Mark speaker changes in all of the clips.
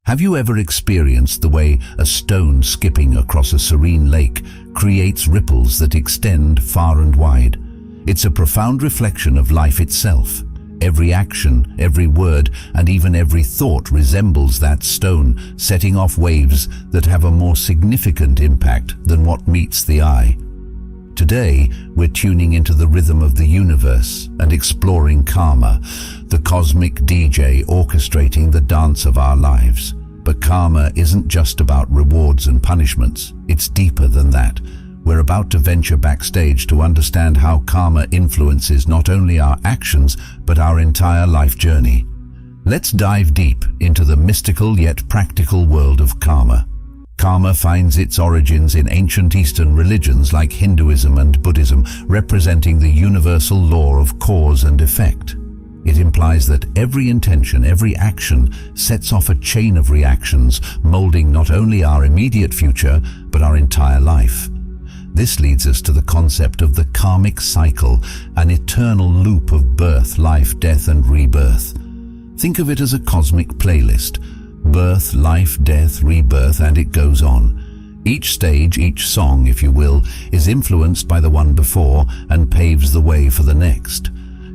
Speaker 1: Have you ever experienced the way a stone skipping across a serene lake creates ripples that extend far and wide? It's a profound reflection of life itself. Every action, every word, and even every thought resembles that stone, setting off waves that have a more significant impact than what meets the eye. Today, we're tuning into the rhythm of the universe and exploring karma, the cosmic DJ orchestrating the dance of our lives. But karma isn't just about rewards and punishments. It's deeper than that. We're about to venture backstage to understand how karma influences not only our actions, but our entire life journey. Let's dive deep into the mystical yet practical world of karma. Karma finds its origins in ancient Eastern religions like Hinduism and Buddhism, representing the universal law of cause and effect. It implies that every intention, every action sets off a chain of reactions, molding not only our immediate future, but our entire life. This leads us to the concept of the karmic cycle, an eternal loop of birth, life, death, and rebirth. Think of it as a cosmic playlist. Birth, life, death, rebirth, and it goes on. Each stage, each song, if you will, is influenced by the one before and paves the way for the next.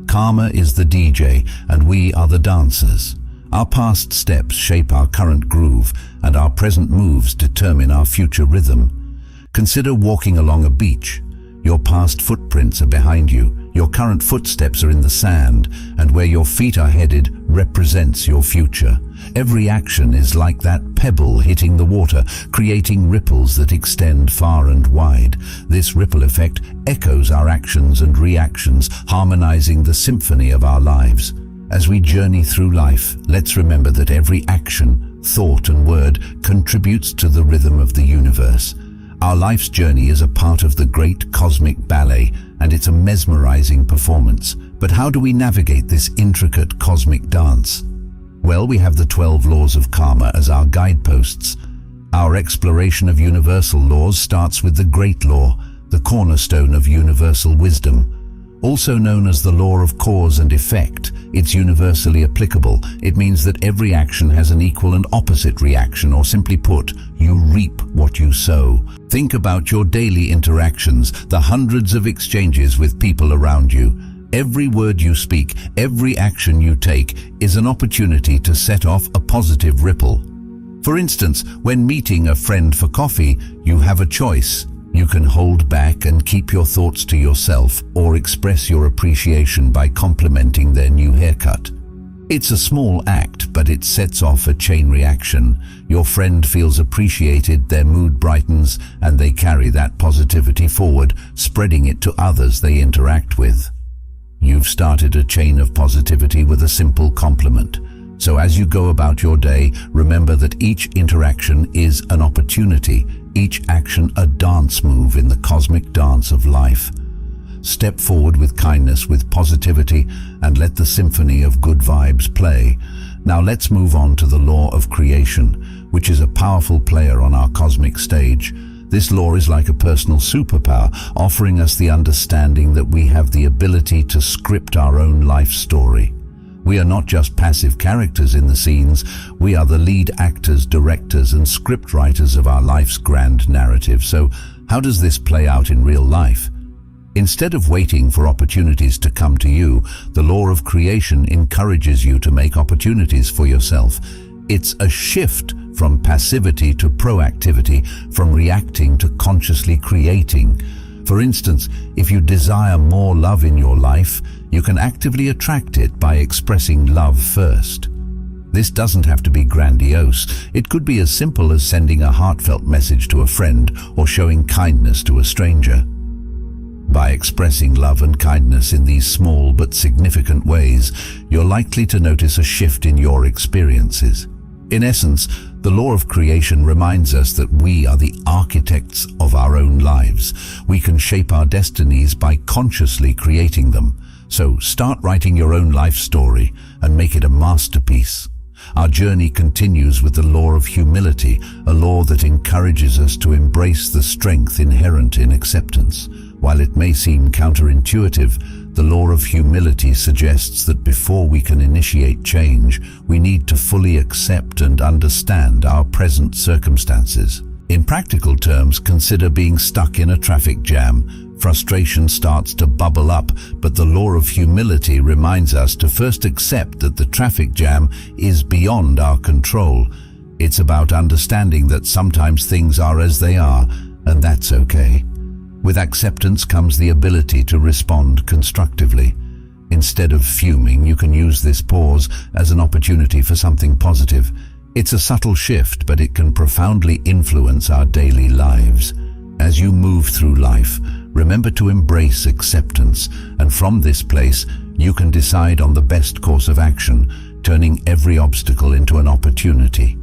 Speaker 1: Karma is the DJ, and we are the dancers. Our past steps shape our current groove, and our present moves determine our future rhythm. Consider walking along a beach. Your past footprints are behind you. Your current footsteps are in the sand, and where your feet are headed represents your future. Every action is like that pebble hitting the water, creating ripples that extend far and wide. This ripple effect echoes our actions and reactions, harmonizing the symphony of our lives. As we journey through life, let's remember that every action, thought, and word contributes to the rhythm of the universe. Our life's journey is a part of the great cosmic ballet, and it's a mesmerizing performance. But how do we navigate this intricate cosmic dance? Well, we have the 12 laws of karma as our guideposts. Our exploration of universal laws starts with the Great Law, the cornerstone of universal wisdom. Also known as the law of cause and effect, it's universally applicable. It means that every action has an equal and opposite reaction, or simply put, you reap what you sow. Think about your daily interactions, the hundreds of exchanges with people around you. Every word you speak, every action you take is an opportunity to set off a positive ripple. For instance, when meeting a friend for coffee, you have a choice. You can hold back and keep your thoughts to yourself, or express your appreciation by complimenting their new haircut. It's a small act, but it sets off a chain reaction. Your friend feels appreciated, their mood brightens, and they carry that positivity forward, spreading it to others they interact with. You've started a chain of positivity with a simple compliment. So as you go about your day, remember that each interaction is an opportunity, each action a dance move in the cosmic dance of life. Step forward with kindness, with positivity, and let the symphony of good vibes play. Now let's move on to the law of creation, which is a powerful player on our cosmic stage. This law is like a personal superpower, offering us the understanding that we have the ability to script our own life story. We are not just passive characters in the scenes, we are the lead actors, directors, and scriptwriters of our life's grand narrative. So, how does this play out in real life? Instead of waiting for opportunities to come to you, the law of creation encourages you to make opportunities for yourself. It's a shift from passivity to proactivity, from reacting to consciously creating. For instance, if you desire more love in your life, you can actively attract it by expressing love first. This doesn't have to be grandiose. It could be as simple as sending a heartfelt message to a friend or showing kindness to a stranger. By expressing love and kindness in these small but significant ways, you're likely to notice a shift in your experiences. In essence, the law of creation reminds us that we are the architects of our own lives. We can shape our destinies by consciously creating them. So start writing your own life story and make it a masterpiece. Our journey continues with the law of humility, a law that encourages us to embrace the strength inherent in acceptance. While it may seem counterintuitive, The law of humility suggests that before we can initiate change, we need to fully accept and understand our present circumstances. In practical terms, consider being stuck in a traffic jam. Frustration starts to bubble up, but the law of humility reminds us to first accept that the traffic jam is beyond our control. It's about understanding that sometimes things are as they are, and that's okay. With acceptance comes the ability to respond constructively. Instead of fuming, you can use this pause as an opportunity for something positive. It's a subtle shift, but it can profoundly influence our daily lives. As you move through life, remember to embrace acceptance, and from this place, you can decide on the best course of action, turning every obstacle into an opportunity.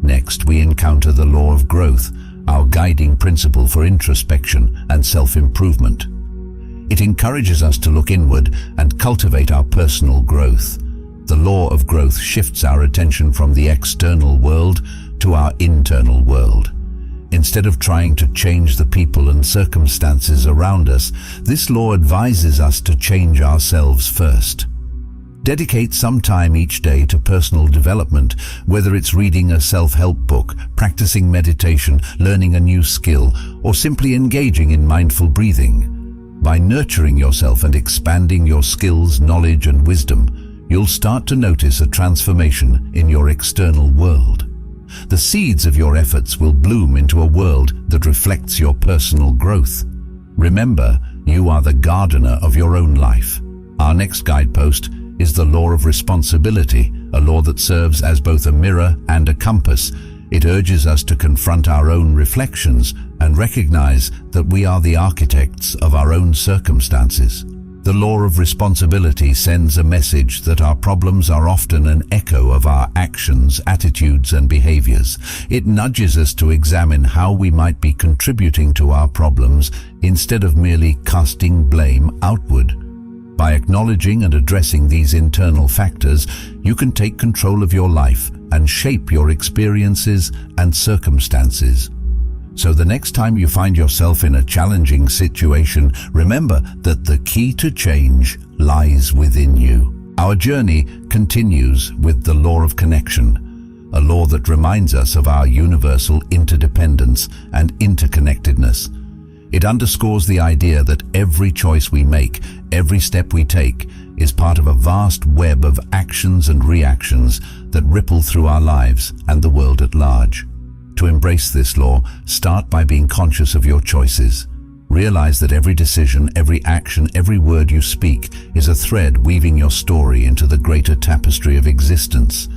Speaker 1: Next, we encounter the law of growth, our guiding principle for introspection and self-improvement. It encourages us to look inward and cultivate our personal growth. The law of growth shifts our attention from the external world to our internal world. Instead of trying to change the people and circumstances around us, this law advises us to change ourselves first. Dedicate some time each day to personal development, whether it's reading a self-help book, practicing meditation, learning a new skill, or simply engaging in mindful breathing. By nurturing yourself and expanding your skills, knowledge, and wisdom, you'll start to notice a transformation in your external world. The seeds of your efforts will bloom into a world that reflects your personal growth. Remember, you are the gardener of your own life. Our next guidepost is the law of responsibility, a law that serves as both a mirror and a compass. It urges us to confront our own reflections and recognize that we are the architects of our own circumstances. The law of responsibility sends a message that our problems are often an echo of our actions, attitudes, and behaviors. It nudges us to examine how we might be contributing to our problems instead of merely casting blame outward. By acknowledging and addressing these internal factors, you can take control of your life and shape your experiences and circumstances. So the next time you find yourself in a challenging situation, remember that the key to change lies within you. Our journey continues with the law of connection, a law that reminds us of our universal interdependence and interconnectedness. It underscores the idea that every choice we make, every step we take, is part of a vast web of actions and reactions that ripple through our lives and the world at large. To embrace this law, start by being conscious of your choices. Realize that every decision, every action, every word you speak is a thread weaving your story into the greater tapestry of existence.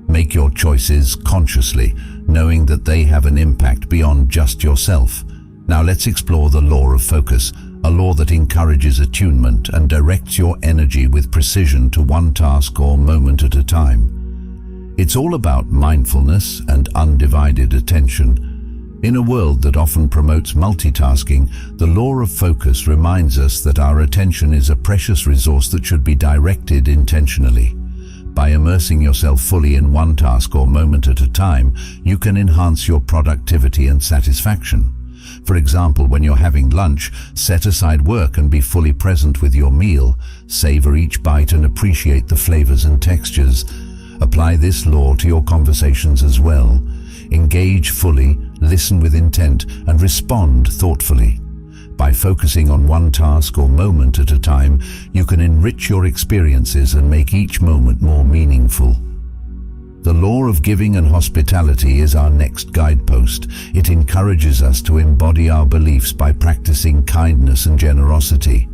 Speaker 1: Make your choices consciously, knowing that they have an impact beyond just yourself. Now let's explore the law of focus, a law that encourages attunement and directs your energy with precision to one task or moment at a time. It's all about mindfulness and undivided attention. In a world that often promotes multitasking, the law of focus reminds us that our attention is a precious resource that should be directed intentionally. By immersing yourself fully in one task or moment at a time, you can enhance your productivity and satisfaction. For example, when you're having lunch, set aside work and be fully present with your meal. Savor each bite and appreciate the flavors and textures. Apply this law to your conversations as well. Engage fully, listen with intent, and respond thoughtfully. By focusing on one task or moment at a time, you can enrich your experiences and make each moment more meaningful. The law of giving and hospitality is our next guidepost. It encourages us to embody our beliefs by practicing kindness and generosity.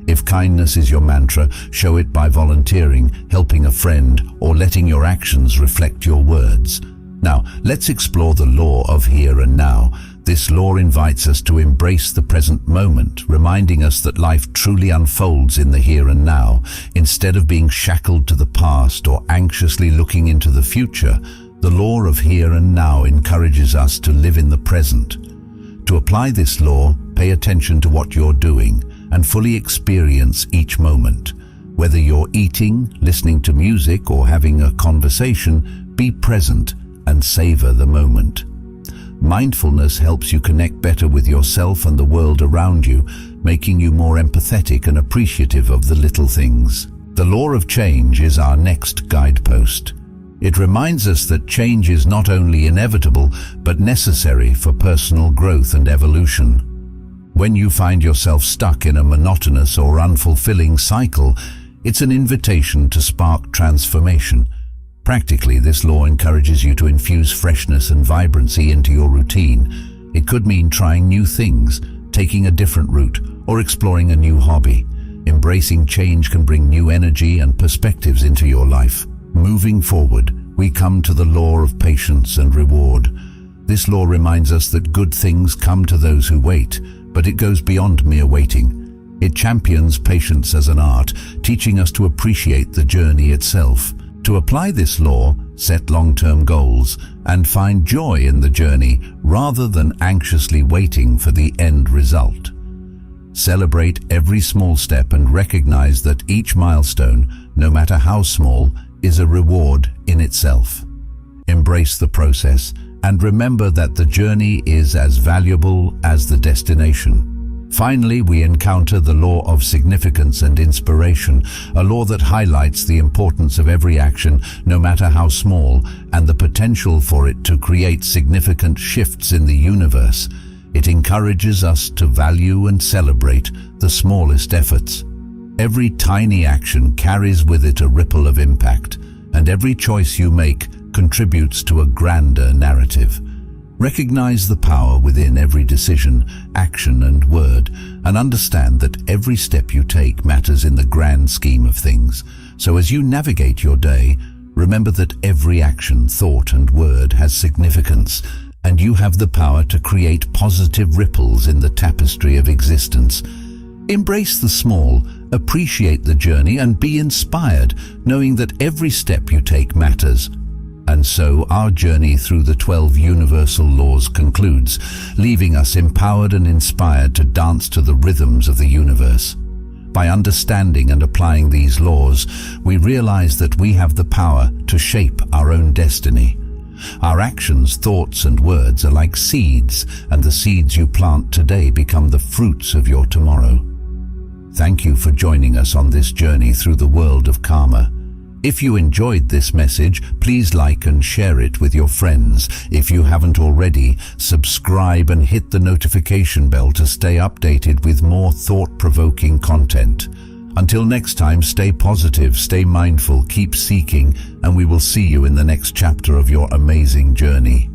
Speaker 1: If kindness is your mantra, show it by volunteering, helping a friend, or letting your actions reflect your words. Now, let's explore the law of here and now. This law invites us to embrace the present moment, reminding us that life truly unfolds in the here and now. Instead of being shackled to the past or anxiously looking into the future, the law of here and now encourages us to live in the present. To apply this law, pay attention to what you're doing and fully experience each moment. Whether you're eating, listening to music, or having a conversation, be present and savor the moment. Mindfulness helps you connect better with yourself and the world around you, making you more empathetic and appreciative of the little things. The law of change is our next guidepost. It reminds us that change is not only inevitable, but necessary for personal growth and evolution. When you find yourself stuck in a monotonous or unfulfilling cycle, it's an invitation to spark transformation. Practically, this law encourages you to infuse freshness and vibrancy into your routine. It could mean trying new things, taking a different route, or exploring a new hobby. Embracing change can bring new energy and perspectives into your life. Moving forward, we come to the law of patience and reward. This law reminds us that good things come to those who wait, but it goes beyond mere waiting. It champions patience as an art, teaching us to appreciate the journey itself. To apply this law, set long-term goals and find joy in the journey rather than anxiously waiting for the end result. Celebrate every small step and recognize that each milestone, no matter how small, is a reward in itself. Embrace the process and remember that the journey is as valuable as the destination. Finally, we encounter the law of significance and inspiration, a law that highlights the importance of every action, no matter how small, and the potential for it to create significant shifts in the universe. It encourages us to value and celebrate the smallest efforts. Every tiny action carries with it a ripple of impact, and every choice you make contributes to a grander narrative. Recognize the power within every decision, action, and word, and understand that every step you take matters in the grand scheme of things. So as you navigate your day, remember that every action, thought, and word has significance, and you have the power to create positive ripples in the tapestry of existence. Embrace the small, appreciate the journey, and be inspired, knowing that every step you take matters. And so our journey through the 12 universal laws concludes, leaving us empowered and inspired to dance to the rhythms of the universe. By understanding and applying these laws, we realize that we have the power to shape our own destiny. Our actions, thoughts, and words are like seeds, and the seeds you plant today become the fruits of your tomorrow. Thank you for joining us on this journey through the world of karma. If you enjoyed this message, please like and share it with your friends. If you haven't already, subscribe and hit the notification bell to stay updated with more thought-provoking content. Until next time, stay positive, stay mindful, keep seeking, and we will see you in the next chapter of your amazing journey.